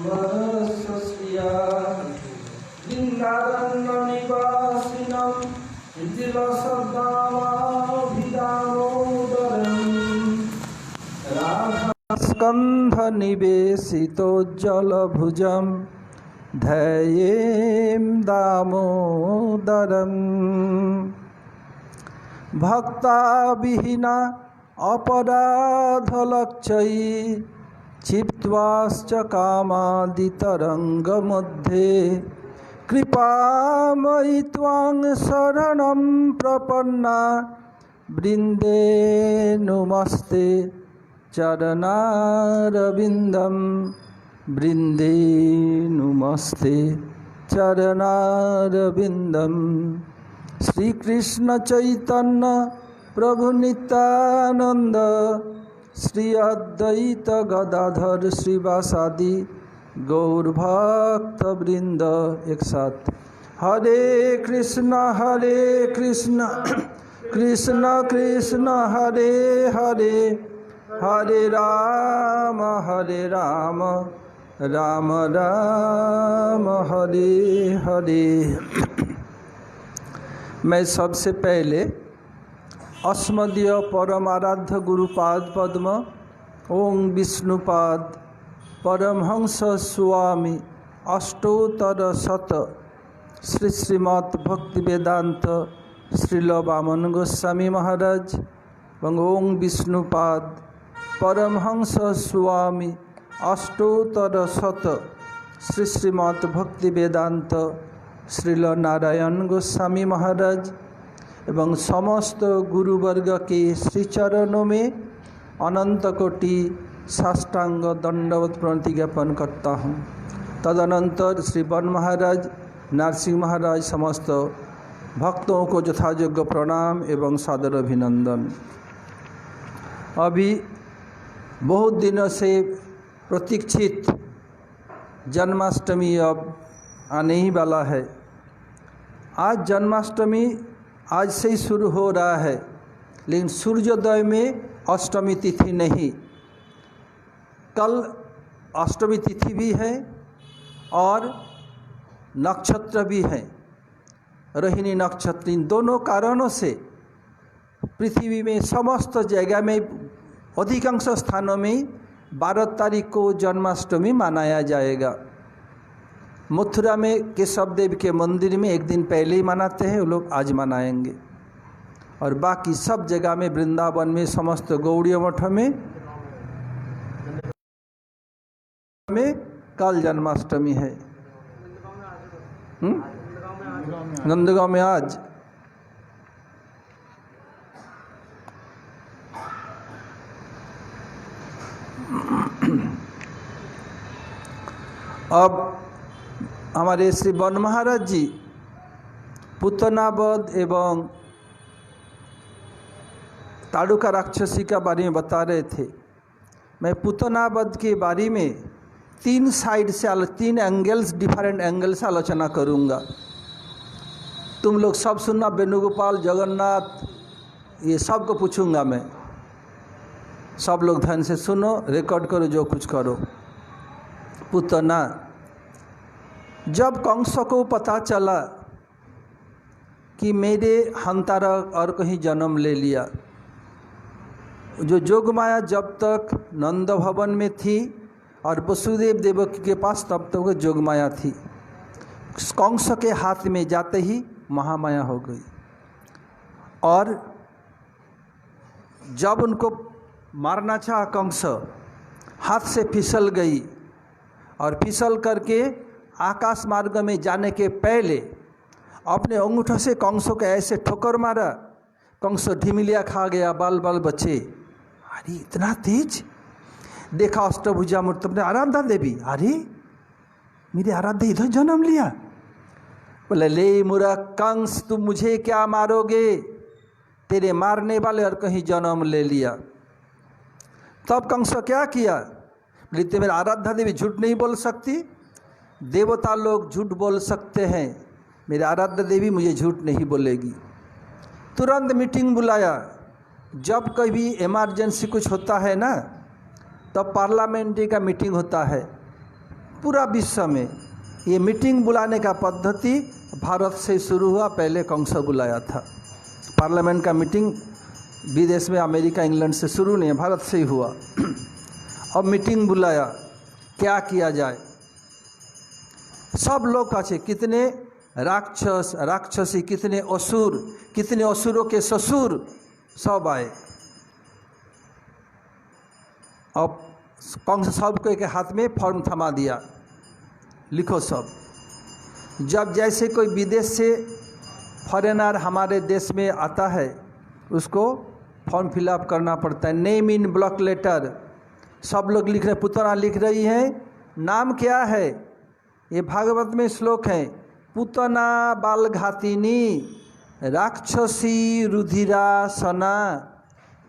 स्वस्या वृन्दारण्यनिवासिनं राधा स्कन्धनिवेशितोज्ज्वलभुजं ध्येयें दामोदरम् भक्ताविहीना अपराधलक्षयी क्षिप्त्वाश्च कामादितरङ्गमध्ये कृपामयि त्वां शरणं प्रपन्ना वृन्दे नुमस्ते चरणारविन्दं वृन्दे नुमस्ते चरणारविन्दम्। श्री कृष्ण चैतन्य प्रभु नित्यानंद श्री अद्वैत गदाधर श्रीवासादि गौर भक्त वृंद। एक साथ हरे कृष्ण कृष्ण कृष्ण हरे हरे, हरे राम राम राम हरे हरे। मैं सबसे पहले अस्मदीय परमाराध्य गुरुपाद पद्म ओं विष्णुपाद परमहंस स्वामी अष्टोत्तर शत श्री श्रीमद् भक्ति वेदांत श्रील वामन गोस्वामी महाराज एवं ओं विष्णुपाद परमहंस स्वामी अष्टोत्तर शत श्री श्रीमद् भक्ति वेदांत श्रील नारायण गोस्वामी महाराज एवं समस्त गुरुवर्ग के श्रीचरणों में अनंत कोटि साष्टांग दंडवत प्रणति ज्ञापन करता हूँ। तदनंतर श्री वन महाराज, नरसिंह महाराज, समस्त भक्तों को यथायोग्य प्रणाम एवं सादर अभिनंदन। अभी बहुत दिनों से प्रतीक्षित जन्माष्टमी अब आने ही वाला है। आज जन्माष्टमी आज से ही शुरू हो रहा है, लेकिन सूर्योदय में अष्टमी तिथि नहीं। कल अष्टमी तिथि भी है और नक्षत्र भी है, रोहिणी नक्षत्र। इन दोनों कारणों से पृथ्वी में समस्त जगह में अधिकांश स्थानों में 12 तारीख को जन्माष्टमी मनाया जाएगा। मथुरा में केशव देव के मंदिर में एक दिन पहले ही मनाते हैं, वो लोग आज मनाएंगे। और बाकी सब जगह में, वृंदावन में, समस्त गौड़ीय मठ में कल जन्माष्टमी है। नंदगांव में आज। अब हमारे श्री वन महाराज जी पुतनावध एवं ताड़ुका राक्षसी का बारे में बता रहे थे। मैं पुतनावध के बारे में 3 साइड से 3 एंगल्स, डिफरेंट एंगल से आलोचना करूँगा। तुम लोग सब सुनना, वेणुगोपाल, जगन्नाथ, ये सब को पूछूंगा मैं। सब लोग ध्यान से सुनो, रिकॉर्ड करो, जो कुछ करो। पुतना, जब कंस को पता चला कि मेरे हंतारा और कहीं जन्म ले लिया, जो जोगमाया जब तक नंद भवन में थी और वसुदेव देवकी के पास तब तक वो जोगमाया थी, कंस के हाथ में जाते ही महामाया हो गई। और जब उनको मारना चाहा कंस, हाथ से फिसल गई और फिसल करके आकाश मार्ग में जाने के पहले अपने अंगूठों से कंस को ऐसे ठोकर मारा, कंस ढिमिलिया खा गया, बाल बाल बचे। अरे इतना तेज! देखा अष्टभुजा मूर्ति, अपने आराध्या देवी, अरे मेरी आराध्या इधर जन्म लिया। बोले, ले मूर्ख कंस, तुम मुझे क्या मारोगे? तेरे मारने वाले और कहीं जन्म ले लिया। तब कंस क्या किया? बोले, मेरा आराध्या देवी झूठ नहीं बोल सकती, देवता लोग झूठ बोल सकते हैं, मेरी आराध्या देवी मुझे झूठ नहीं बोलेगी। तुरंत मीटिंग बुलाया। जब कभी इमरजेंसी कुछ होता है ना, तब पार्लियामेंट्री का मीटिंग होता है, पूरा विश्व में ये मीटिंग बुलाने का पद्धति भारत से शुरू हुआ। पहले कंस बुलाया था। पार्लियामेंट का मीटिंग विदेश में अमेरिका इंग्लैंड से शुरू नहीं, भारत से ही हुआ। अब मीटिंग बुलाया, क्या किया जाए। सब लोग अच्छे, कितने राक्षस राक्षसी, कितने असुर, कितने असुरों के ससुर सब आए। अब कंस सबको एक हाथ में फॉर्म थमा दिया, लिखो सब। जब जैसे कोई विदेश से फॉरेनर हमारे देश में आता है, उसको फॉर्म फिलअप करना पड़ता है। नेम इन ब्लॉक लेटर, सब लोग लिख रहे, पुतना लिख रही है, नाम क्या है। ये भागवत में श्लोक है, पुतना बालघातिनी राक्षसी रुधिरासना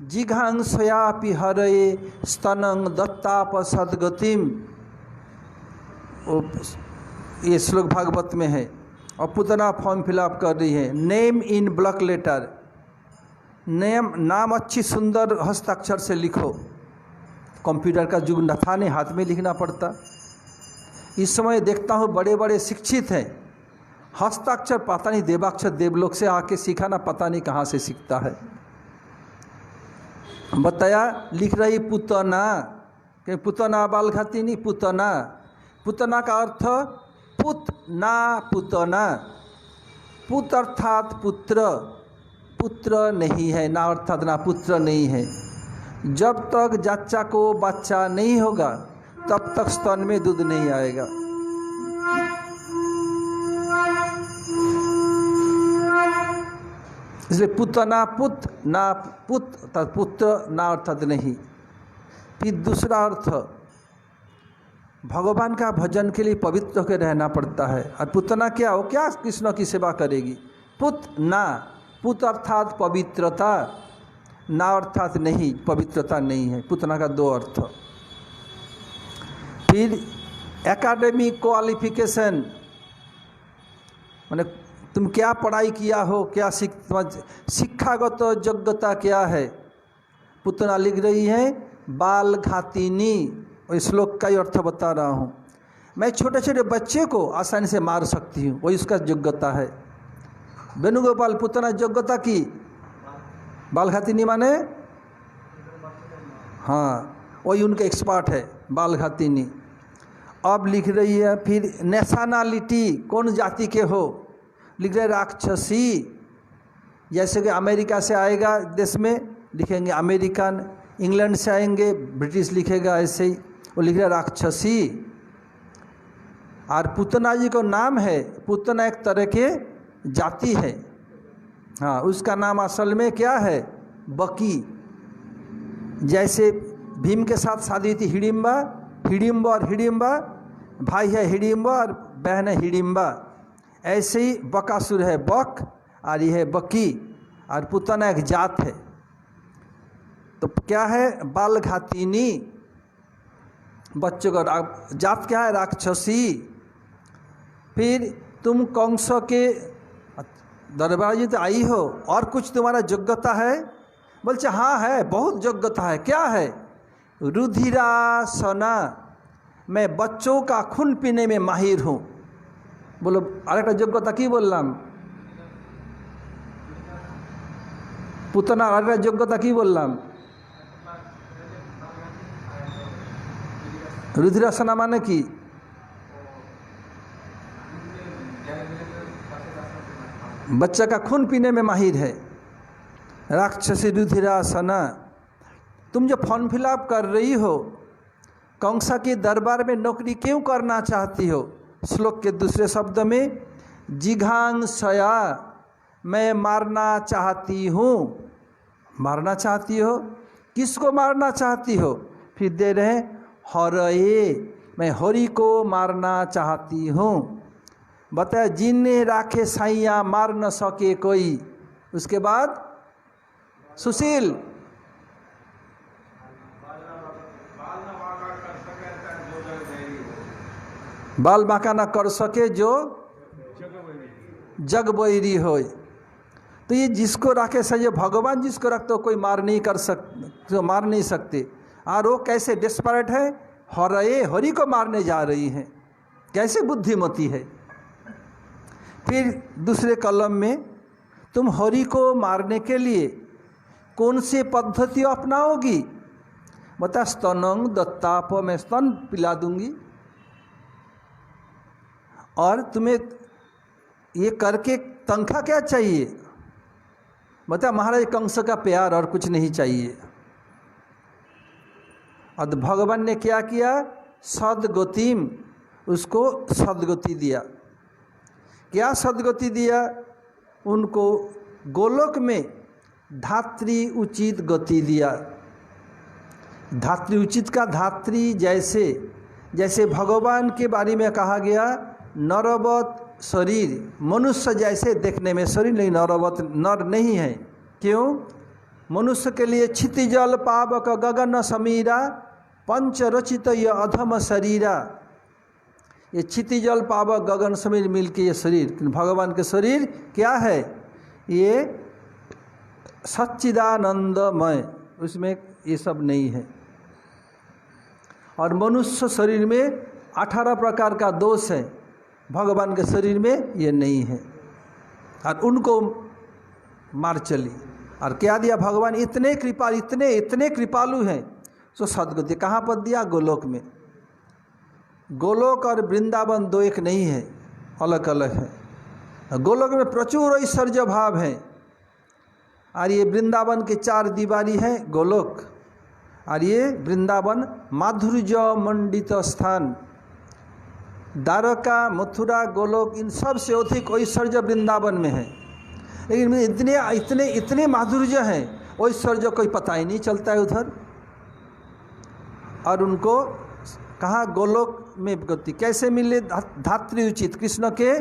जिघांसयापि हरये स्तनं दत्ताप सद्गतिम। ये श्लोक भागवत में है। और पुतना फॉर्म फिलअप कर रही है। नेम इन ब्लॉक लेटर, नाम अच्छी सुंदर हस्ताक्षर से लिखो। कंप्यूटर का युग न था, नहीं हाथ में लिखना पड़ता। इस समय देखता हूँ बड़े बड़े शिक्षित हैं, हस्ताक्षर पता नहीं, देवाक्षर देवलोक से आके सीखा ना, पता नहीं कहाँ से सीखता है। बताया, लिख रही पुतना, कि पुतना बालघातिनी पुतना। पुतना का अर्थ पुत ना पुतना, पुत अर्थात पुत्र, पुत्र नहीं है, ना अर्थात ना पुत्र नहीं है। जब तक जच्चा को बच्चा नहीं होगा तब तक स्तन में दूध नहीं आएगा। इसलिए पुतना पुत ना पुत अर्थात पुत्र, ना अर्थात नहीं। फिर दूसरा अर्थ, भगवान का भजन के लिए पवित्र होकर रहना पड़ता है। और पुतना क्या हो, क्या कृष्ण की सेवा करेगी। पुत ना, पुत अर्थात पवित्रता, ना अर्थात नहीं, पवित्रता नहीं है। पुतना का दो अर्थ। फिर एकेडमिक क्वालिफिकेशन, माने तुम क्या पढ़ाई किया हो, क्या शिक्षागत योग्यता क्या है। पुतना लिख रही है बालघातिनी। और श्लोक का ही अर्थ बता रहा हूँ। मैं छोटे छोटे बच्चे को आसानी से मार सकती हूँ, वही उसका योग्यता है। वेणुगोपाल पुतना योग्यता की, बालघातिनी माने, हाँ वही उनका एक्सपर्ट है बालघातिनी। अब लिख रही है फिर नेशनलिटी, कौन जाति के हो, लिख रहे राक्षसी। जैसे कि अमेरिका से आएगा देश में लिखेंगे अमेरिकन, इंग्लैंड से आएंगे ब्रिटिश लिखेगा, ऐसे ही वो लिख रहे राक्षसी। और पुतना जी को नाम है, पुतना एक तरह के जाति है। हाँ, उसका नाम असल में क्या है, बकी। जैसे भीम के साथ शादी हुई थी हिडिंबा, हिडिंबा और हिडिंबा, भाई है हिडिंबा और बहन है हिडिंबा। ऐसे ही बकासुर है बक, और ये है बकी। और पुतना एक जात है। तो क्या है, बालघातिनी, बच्चों का जात क्या है, राक्षसी। फिर तुम कंस के दरबार जी तो आई हो, और कुछ तुम्हारा योग्यता है। बोलते हाँ है, बहुत योग्यता है। क्या है, रुधिरासना, मैं बच्चों का खून पीने में माहिर हूँ। बोलो अरेटा योग्यता की बोललाम, पुतना अरेटा योग्यता की बोललाम। रुधिरासना माने की बच्चा का खून पीने में माहिर है। राक्षसी रुधिरासना। तुम जो फॉर्म फिलअप कर रही हो, कंसा के दरबार में नौकरी क्यों करना चाहती हो। श्लोक के दूसरे शब्द में जिघांसया, मैं मारना चाहती हूँ। मारना चाहती हो, किसको मारना चाहती हो। फिर दे रहे हरये, मैं हरि को मारना चाहती हूँ। बताया जिन्ने राखे साइया मार न सके कोई। उसके बाद सुशील, बाल बांका न कर सके जो जग बैरी हो। तो ये जिसको रखे सही, भगवान जिसको रखते हो कोई मार नहीं कर सकते, मार नहीं सकते। और वो कैसे डेस्परेट है, हरये, हरि को मारने जा रही हैं। कैसे बुद्धिमती है। फिर दूसरे कलम में तुम हरि को मारने के लिए कौन सी पद्धति अपनाओगी? बता, स्तनंग दत्ताप, मैं स्तन पिला दूंगी। और तुम्हें ये करके तनख्वाह क्या चाहिए? बता, महाराज कंस का प्यार और कुछ नहीं चाहिए। और भगवान ने क्या किया? सदगतिम, उसको सदगति दिया। क्या सदगति दिया? उनको गोलोक में धात्री उचित गति दिया। धात्री उचित का धात्री जैसे जैसे भगवान के बारे में कहा गया, नरवत शरीर, मनुष्य जैसे देखने में शरीर, नहीं नरवत, नर नहीं है। क्यों? मनुष्य के लिए क्षितिजल पावक गगन समीरा पंच रचित ये अधम शरीरा। ये क्षितिजल पावक गगन समीर मिल के ये शरीर, भगवान के शरीर क्या है? ये सच्चिदानंदमय, उसमें ये सब नहीं है। और मनुष्य शरीर में 18 प्रकार का दोष है, भगवान के शरीर में ये नहीं है। और उनको मार चली। और क्या दिया भगवान? इतने कृपालु, इतने कृपालु हैं। सो सदगति कहाँ पर दिया? गोलोक में। गोलोक और वृंदावन दो एक नहीं है, अलग अलग है। गोलोक में प्रचुर ऐश्वर्य भाव है, और ये वृंदावन के 4 दीवारी है गोलोक। और ये वृंदावन माधुर्य मंडित स्थान, द्वारका, मथुरा, गोलोक, इन सब से अधिक ऐश्वर्य वृंदावन में है। लेकिन इतने इतने इतने माधुर्य हैं, ऐश्वर्य कोई पता ही नहीं चलता है उधर। और उनको कहाँ? गोलोक में गति कैसे मिले? धात्री उचित। कृष्ण के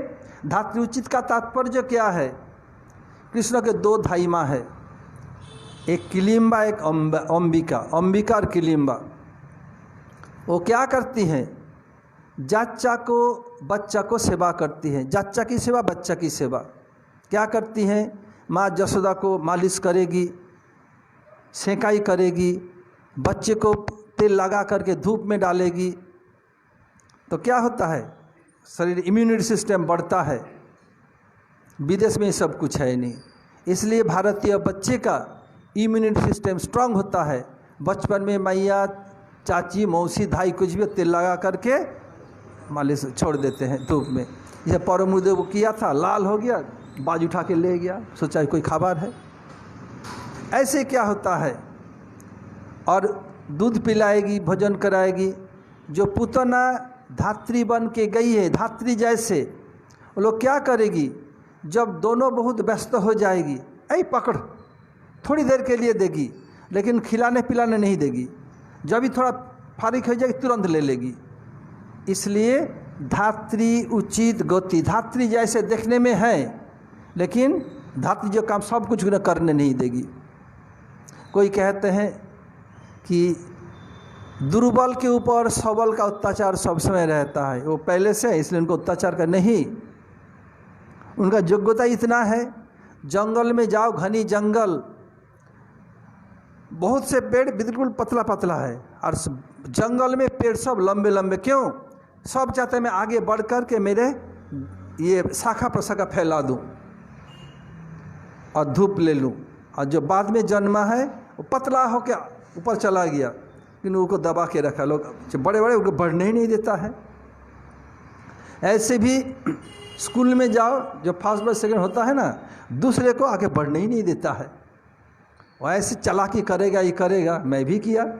धात्री उचित का तात्पर्य क्या है? कृष्ण के 2 धाइमा है, एक किलिम्बा, एक अंबिका। अंबिका और किलिम्बा वो क्या करती हैं? जाच्चा को, बच्चा को सेवा करती हैं। जाच्चा की सेवा, बच्चा की सेवा क्या करती हैं? माँ जसोदा को मालिश करेगी, सेकाई करेगी, बच्चे को तेल लगा करके धूप में डालेगी, तो क्या होता है? शरीर इम्यूनिटी सिस्टम बढ़ता है। विदेश में सब कुछ है नहीं, इसलिए भारतीय बच्चे का इम्यूनिटी सिस्टम स्ट्रांग होता है। बचपन में मैया, चाची, मौसी, धाई कुछ भी तेल लगा करके मालिश छोड़ देते हैं धूप में। यह परमुदेव को किया था, लाल हो गया, बाज उठा के ले गया, सोचा कोई खबर है। ऐसे क्या होता है? और दूध पिलाएगी, भोजन कराएगी। जो पुतना धात्री बन के गई है, धात्री जैसे, वो लोग क्या करेगी? जब दोनों बहुत व्यस्त हो जाएगी, ऐ पकड़, थोड़ी देर के लिए देगी, लेकिन खिलाने पिलाने नहीं देगी। जब भी थोड़ा फारिग हो जाएगी तुरंत ले लेगी। इसलिए धात्री उचित गति, धात्री जैसे देखने में है, लेकिन धात्री जो काम सब कुछ करने नहीं देगी। कोई कहते हैं कि दुर्बल के ऊपर सबल का अत्याचार सब समय रहता है, वो पहले से, इसलिए उनको अत्याचार का नहीं। उनका योग्यता इतना है, जंगल में जाओ, घनी जंगल, बहुत से पेड़ बिल्कुल पतला पतला है, और जंगल में पेड़ सब लंबे लंबे। क्यों? सब चाहते हैं मैं आगे बढ़ कर के मेरे ये शाखा प्रशाखा फैला दूं और धूप ले लूं। और जो बाद में जन्मा है वो पतला हो के ऊपर चला गया, लेकिन उनको दबा के रखा। लोग बड़े बड़े उनको बढ़ने ही नहीं देता है। ऐसे भी स्कूल में जाओ, जो फर्स्ट बार सेकंड होता है ना, दूसरे को आगे बढ़ने ही नहीं देता है। वो ऐसे चालाकी करेगा, ये करेगा। मैं भी किया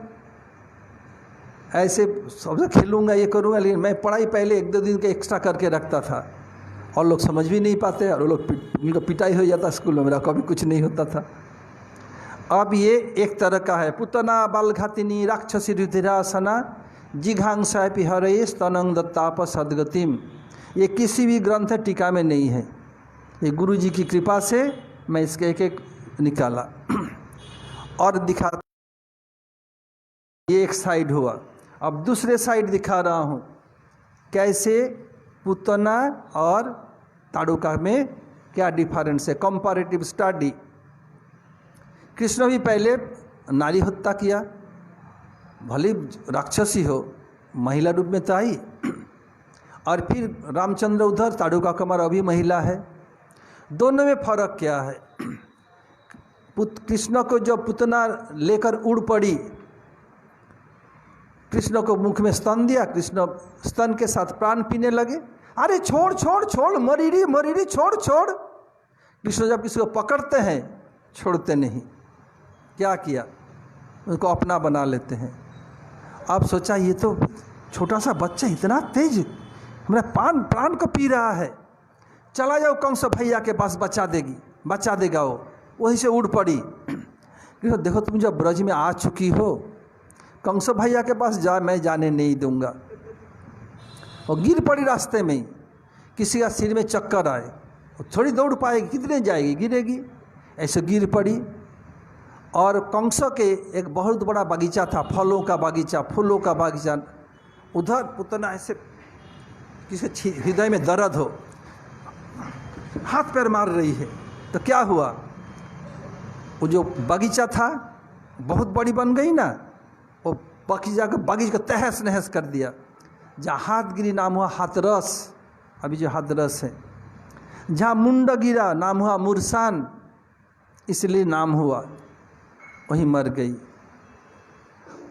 ऐसे, सबसे खेलूँगा, ये करूँगा, लेकिन मैं पढ़ाई पहले 1-2 दिन के एक्स्ट्रा करके रखता था, और लोग समझ भी नहीं पाते, और वो लोग उनका पिटाई हो जाता स्कूल में, मेरा कभी कुछ नहीं होता था। अब ये एक तरह का है, पुतना बालघातिनी राक्षसी रुधिरासना जिघांसा पिहरे स्तनंग दत्ताप सदगतिम। ये किसी भी ग्रंथ टीका में नहीं है, ये गुरु जी की कृपा से मैं इसके एक एक निकाला और दिखा। ये एक साइड हुआ। अब दूसरे साइड दिखा रहा हूँ कैसे पुतना और ताड़ुका में क्या डिफरेंस है, कंपैरेटिव स्टडी। कृष्ण भी पहले नारी हत्या किया, भले राक्षसी हो, महिला रूप में तो आई, और फिर रामचंद्र उधर, ताड़ुका कुमार अभी महिला है। दोनों में फर्क क्या है? कृष्ण को जब पुतना लेकर उड़ पड़ी, कृष्ण को मुख में स्तन दिया, कृष्ण स्तन के साथ प्राण पीने लगे। अरे छोड़ छोड़ छोड़, मरीरी मरीरी, छोड़ छोड़। कृष्ण जब किसी को पकड़ते हैं छोड़ते नहीं। क्या किया? उनको अपना बना लेते हैं। अब सोचा ये तो छोटा सा बच्चा इतना तेज हमारे प्राण को पी रहा है, चला जाओ कंस भैया के पास, बचा देगा वो। वहीं से उड़ पड़ी। देखो तुम जब ब्रज में आ चुकी हो, कंस भैया के पास जा, मैं जाने नहीं दूंगा। और गिर पड़ी रास्ते में ही। किसी का सिर में चक्कर आए, थोड़ी दौड़ पाएगी, कितने जाएगी, गिरेगी। ऐसे गिर पड़ी। और कंस के एक बहुत बड़ा बगीचा था, फलों का बगीचा, फूलों का बगीचा। उधर पुतना ऐसे किसी हृदय में दर्द हो, हाथ पैर मार रही है। तो क्या हुआ? वो जो बगीचा था बहुत बड़ी बन गई ना, वो बगीचा को तहस नहस कर दिया। जहाँ हाथगिरी नाम हुआ हाथरस, अभी जो हाथरस है। जहाँ मुंड गिरा नाम हुआ मुरसान, इसलिए नाम हुआ, वहीं मर गई।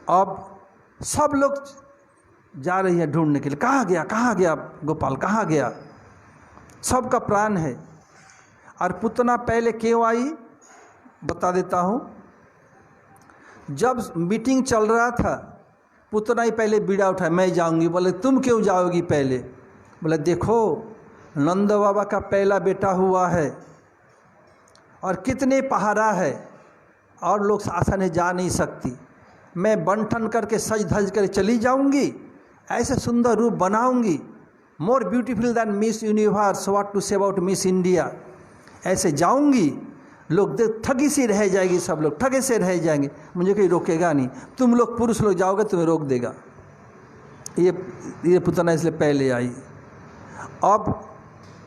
अब सब लोग जा रही है ढूंढने के लिए, कहाँ गया गोपाल, कहाँ गया? सबका प्राण है। और पुतना पहले क्यों आई बता देता हूँ। जब मीटिंग चल रहा था, पुतना ही पहले बीड़ा उठाया, मैं जाऊंगी। बोले तुम क्यों जाओगी पहले? बोले देखो नंद बाबा का पहला बेटा हुआ है और कितने पहाड़ा है और लोग आसानी जा नहीं सकती। मैं बंठन करके सज धज कर चली जाऊंगी, ऐसे सुंदर रूप बनाऊंगी, more beautiful than Miss Universe, what to say about Miss India. ऐसे जाऊंगी, लोग ठगी सी रह जाएगी, सब लोग ठगे से रह जाएंगे, मुझे कोई रोकेगा नहीं। तुम लोग पुरुष लोग जाओगे, तुम्हें रोक देगा। ये पुतना इसलिए पहले आई। अब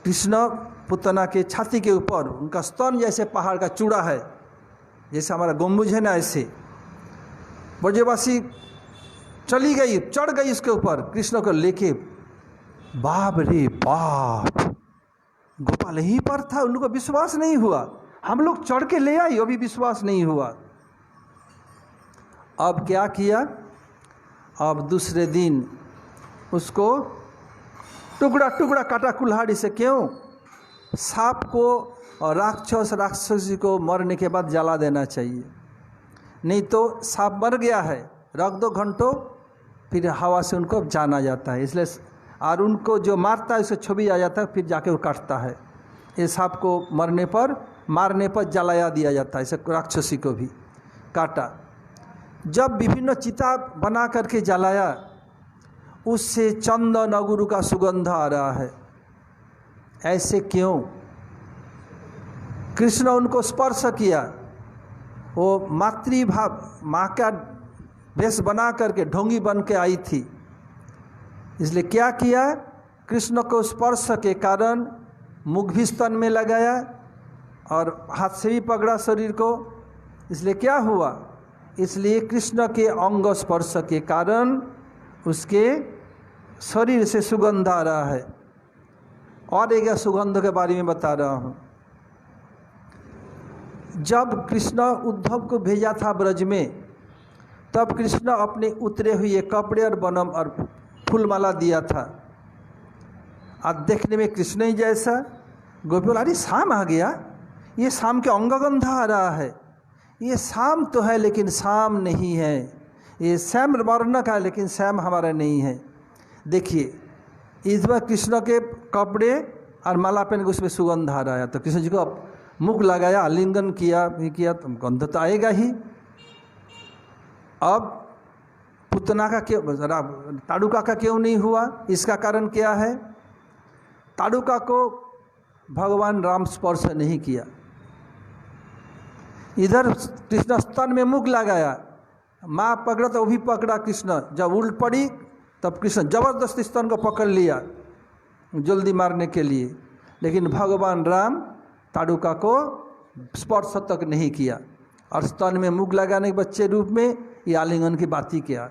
कृष्ण पुतना के छाती के ऊपर, उनका स्तन जैसे पहाड़ का चूड़ा है, जैसे हमारा गम्बुज है ना, ऐसे ब्रजवासी चली गई, चढ़ गई इसके ऊपर कृष्ण को लेके। बाप रे बाप, गोपाल यहीं पर था। उन लोगों को विश्वास नहीं हुआ। हम लोग चढ़ के ले आई, अभी विश्वास नहीं हुआ। अब क्या किया? अब दूसरे दिन उसको टुकड़ा टुकड़ा काटा कुल्हाड़ी से। क्यों? सांप को और राक्षसी को मरने के बाद जला देना चाहिए, नहीं तो सांप मर गया है, रख दो घंटों, फिर हवा से उनको जाना जाता है। इसलिए और उनको जो मारता है उसे छवि आ जाता है, फिर जाके वो काटता है। ये सांप को मारने पर जलाया दिया जाता है। ऐसे राक्षसी को भी काटा। जब विभिन्न चिता बना करके जलाया, उससे चंदन अगुरु का सुगंध आ रहा है। ऐसे क्यों? कृष्ण उनको स्पर्श किया। वो मातृभाव, माँ का वेश बना करके ढोंगी बन के आई थी, इसलिए क्या किया? कृष्ण को स्पर्श के कारण मुख भी स्तन में लगाया और हाथ से भी पकड़ा शरीर को। इसलिए क्या हुआ? इसलिए कृष्ण के अंग स्पर्श के कारण उसके शरीर से सुगंध आ रहा है। और एक सुगंध के बारे में बता रहा हूँ। जब कृष्ण उद्धव को भेजा था ब्रज में, तब कृष्ण अपने उतरे हुए कपड़े और बनम और फूलमाला दिया था। आज देखने में कृष्ण ही जैसा। गोपी बोला, अरे शाम आ गया, ये शाम के अंगगंध आ रहा है। ये शाम तो है लेकिन शाम नहीं है। ये श्याम वर्ण का है लेकिन श्याम हमारा नहीं है। देखिए इस बार कृष्ण के कपड़े और माला पहन के उसमें सुगंध आ रहा है। तो कृष्ण जी को मुख लगाया, आलिंगन किया तो गंध तो आएगा ही। अब पुतना का क्यों, ताड़ुका का क्यों नहीं हुआ? इसका कारण क्या है? ताड़ुका को भगवान राम स्पर्श नहीं किया। इधर कृष्ण स्तन में मुख लगाया, माँ पकड़ा तो वो भी पकड़ा कृष्ण। जब उल्ट पड़ी तब कृष्ण जबरदस्ती स्तन को पकड़ लिया जल्दी मारने के लिए, लेकिन भगवान राम ताड़ुका को स्पर्श तक नहीं किया। और स्तन में मुख लगाने के बच्चे रूप में ये आलिंगन की बात ही किया।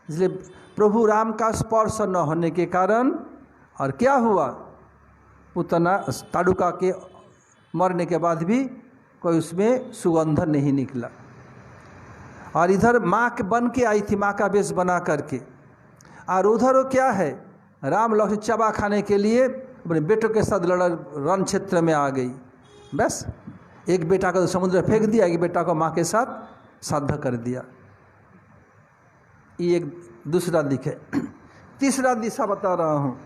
इसलिए प्रभु राम का स्पर्श न होने के कारण और क्या हुआ, पुतना ताड़ुका के मरने के बाद भी कोई उसमें सुगंध नहीं निकला। और इधर माँ के बन के आई थी, माँ का वेश बना करके, और उधर वो क्या है, राम लक्ष्मण चबा खाने के लिए अपने बेटों के साथ रण क्षेत्र में आ गई। बस एक बेटा को समुद्र फेंक दिया, एक बेटा को माँ के साथ श्राद्ध कर दिया। ये एक दूसरा दिख है। तीसरा दिशा बता रहा हूँ,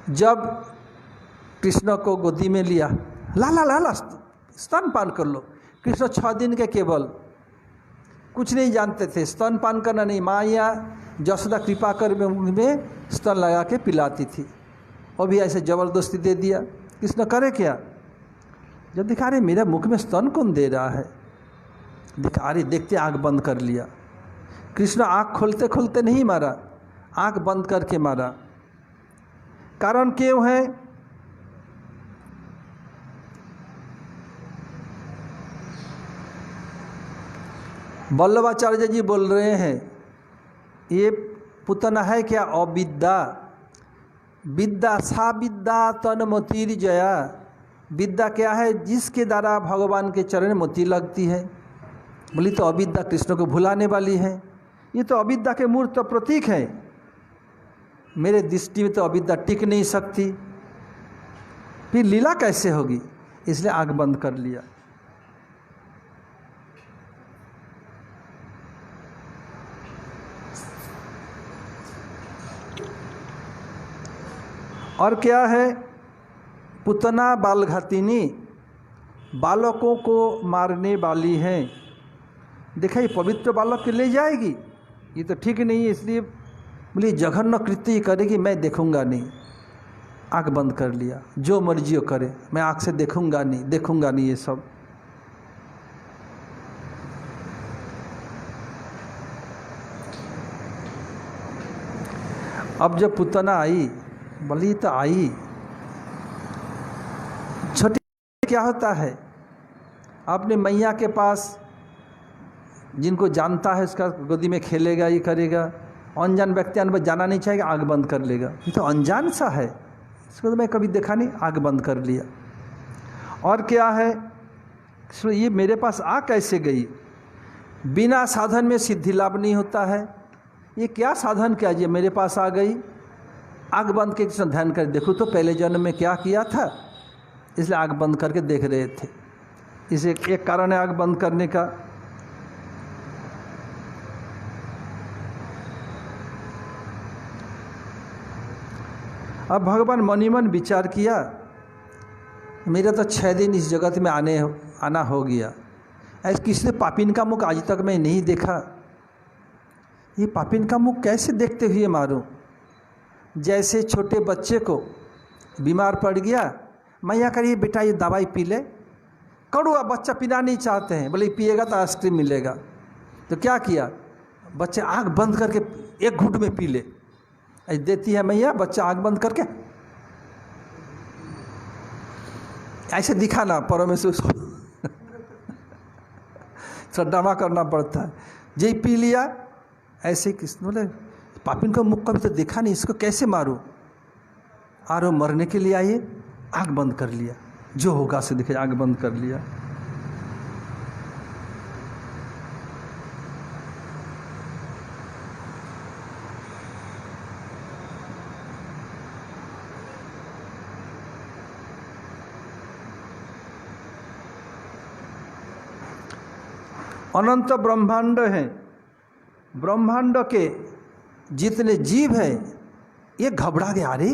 जब कृष्ण को गोदी में लिया, ला ला ला ला स्तनपान कर लो। कृष्ण 6 दिन के केवल कुछ नहीं जानते थे, स्तनपान करना नहीं। माँ या जसोदा कृपा कर में स्तन लगा के पिलाती थी, और भी ऐसे ज़बरदस्ती दे दिया। कृष्ण करे क्या, जब दिखा रहे मेरे मुख में स्तन कौन दे रहा है, दिखा रही, देखते आँख बंद कर लिया। कृष्ण आँख खोलते खोलते नहीं मारा, आँख बंद करके मारा। कारण क्यों है, वल्लभाचार्य जी बोल रहे हैं, ये पुतना है क्या, अविद्या। विद्या सा विद्या तन्मतिर जया। विद्या क्या है, जिसके द्वारा भगवान के चरण में मोती लगती है। बोली तो अविद्या कृष्ण को भुलाने वाली है। ये तो अविद्या के मूर्त प्रतीक है। मेरे दृष्टि में तो अविद्या टिक नहीं सकती, फिर लीला कैसे होगी, इसलिए आँख बंद कर लिया। और क्या है, पुतना बालघातिनी, बालकों को मारने वाली है। देखा ये पवित्र बालक के ले जाएगी, ये तो ठीक नहीं है, इसलिए बोली जघन्य कृत्य करेगी, मैं देखूंगा नहीं। आँख बंद कर लिया, जो मर्जी हो करे, मैं आँख से देखूंगा नहीं ये सब। अब जब पुतना आई, बोली तो आई, छोटी क्या होता है, अपने मैया के पास जिनको जानता है उसका गोदी में खेलेगा, ये करेगा। अनजान व्यक्ति अनुभव जाना नहीं चाहेगा, आँख बंद कर लेगा। ये तो अनजान सा है, इसको तो मैं कभी देखा नहीं, आँख बंद कर लिया। और क्या है, ये मेरे पास आ कैसे गई, बिना साधन में सिद्धि लाभ नहीं होता है। ये क्या साधन क्या जी, मेरे पास आ गई। आँख बंद के कृष्ण ध्यान कर देखो तो पहले जन्म में क्या किया था, इसलिए आँख बंद करके देख रहे थे। इसे एक कारण है आँख बंद करने का। अब भगवान मनी मन विचार किया, मेरा तो 6 दिन इस जगत में आना हो गया, ऐसे किसी पापिन का मुख आज तक मैं नहीं देखा। ये पापिन का मुख कैसे देखते हुए मारूं। जैसे छोटे बच्चे को बीमार पड़ गया, मैया करिए बेटा ये दवाई पी ले, कड़वा बच्चा पीना नहीं चाहते हैं, बोले पिएगा तो आइसक्रीम मिलेगा। तो क्या किया, बच्चे आँख बंद करके एक घूंट में पी ले, ऐसे देती है मैया, बच्चा आँख बंद करके ऐसे दिखाना परमेश्वर थोड़ा ड्रामा करना पड़ता है। जे पी लिया ऐसे, किस बोले पापिन को मुख कभी तो देखा नहीं, इसको कैसे मारूं। और वो मरने के लिए आइए, आँख बंद कर लिया, जो होगा से दिखे, आँख बंद कर लिया। अनंत ब्रह्मांड हैं, ब्रह्मांड के जितने जीव हैं ये घबरा गए, अरे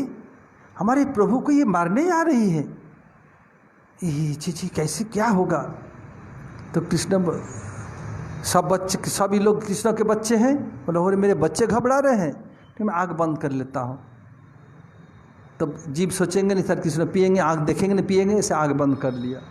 हमारे प्रभु को ये मारने आ रही है, ये जी कैसे क्या होगा। तो कृष्ण सब बच्चे, सभी लोग कृष्ण के बच्चे हैं, बोले मेरे बच्चे घबरा रहे हैं, तो मैं आँख बंद कर लेता हूँ। तब जीव सोचेंगे नहीं सर कृष्ण पिएंगे, आँख देखेंगे नहीं पिएंगे, ऐसे आँख बंद कर लिया।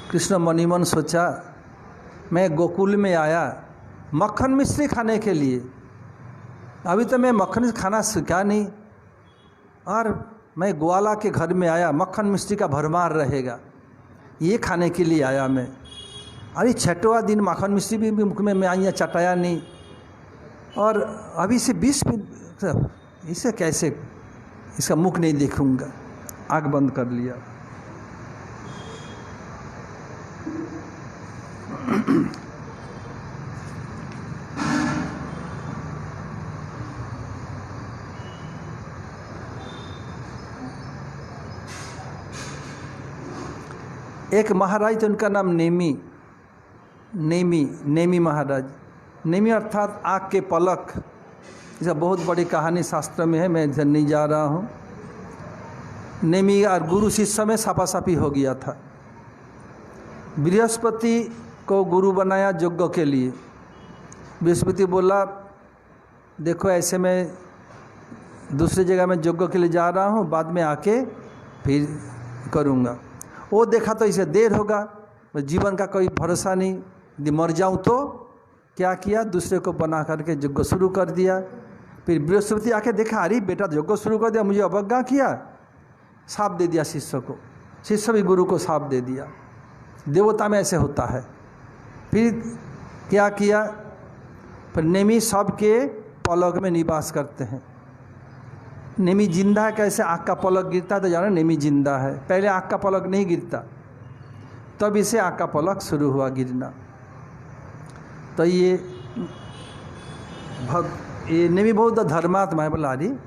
कृष्ण मनी मन सोचा, मैं गोकुल में आया मक्खन मिश्री खाने के लिए, अभी तो मैं मक्खन खाना सीखा नहीं, और मैं ग्वाला के घर में आया, मक्खन मिष्टी का भरमार रहेगा, ये खाने के लिए आया मैं। अरे छठवां दिन मक्खन मिष्टी भी मुख में मैं आइया चटाया नहीं, और अभी से 20 मिनट इसे कैसे इसका मुख नहीं देखूंगा, आँख बंद कर लिया। एक महाराज थे, उनका नाम नेमी महाराज। नेमी अर्थात आँख के पलक, इसका बहुत बड़ी कहानी शास्त्र में है, मैं इधर नहीं जा रहा हूँ। नेमी और गुरु शिष्य में सापासापी हो गया था। बृहस्पति को गुरु बनाया यज्ञ के लिए। बृहस्पति बोला देखो ऐसे मैं दूसरी जगह में यज्ञ के लिए जा रहा हूँ, बाद में आके फिर करूँगा। वो देखा तो इसे देर होगा, जीवन का कोई भरोसा नहीं, यदि मर जाऊँ तो। क्या किया, दूसरे को बना करके यज्ञ शुरू कर दिया। फिर बृहस्पति आके देखा अरे बेटा यज्ञ शुरू कर दिया, मुझे अवज्ञा किया, साप दे दिया शिष्य को। शिष्य भी गुरु को साप दे दिया। देवता में ऐसे होता है। फिर क्या किया, फिर नेमी सबके पलक में निवास करते हैं। नेमी जिंदा है, कैसे आँख का पलक गिरता है तो जानो नेमी जिंदा है। पहले आँख का पलक नहीं गिरता, तब इसे आँख का पलक शुरू हुआ गिरना। तो ये नेमी बहुत धर्मात्मा है। बोला अरे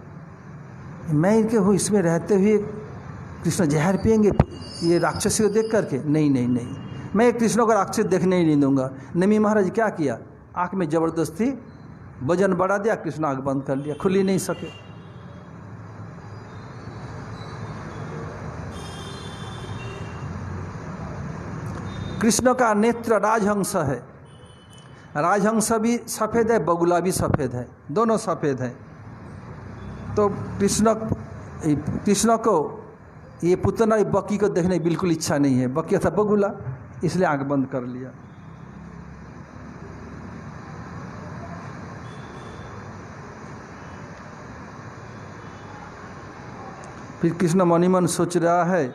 मैं इनके हूँ, इसमें रहते हुए कृष्ण जहर पिएंगे ये राक्षसी को देख करके? नहीं, मैं कृष्ण को राक्षस देखने ही नहीं दूंगा। नेमी महाराज क्या किया, आँख में ज़बरदस्ती वजन बढ़ा दिया, कृष्ण आँख बंद कर लिया, खुल ही नहीं सके। कृष्ण का नेत्र राजहंस है। राजहंस भी सफ़ेद है, बगुला भी सफ़ेद है, दोनों सफ़ेद हैं। तो कृष्ण को ये पुतना बक्की को देखने की बिल्कुल इच्छा नहीं है, बक्की था बगुला, इसलिए आंख बंद कर लिया। फिर कृष्ण मनी मन सोच रहा है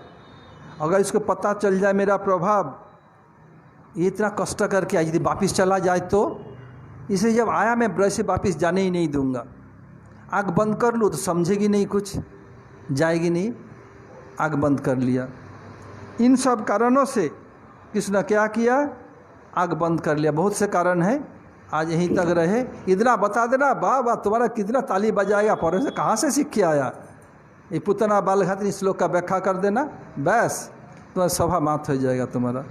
अगर इसको पता चल जाए मेरा प्रभाव, ये इतना कष्ट करके आज यदि वापिस चला जाए तो, इसलिए जब आया मैं ब्रज से वापिस जाने ही नहीं दूंगा। आँख बंद कर लूँ तो समझेगी नहीं, कुछ जाएगी नहीं, आँख बंद कर लिया। इन सब कारणों से कृष्ण क्या किया, आँख बंद कर लिया। बहुत से कारण है, आज यहीं तक रहे। इतना बता देना, वाह वाह तुम्हारा कितना ताली बजाएगा, पर से कहाँ से सीख के आया, ये पुतना बाल घात श्लोक का व्याख्या कर देना, बस तुम्हारा सभा मात हो जाएगा तुम्हारा।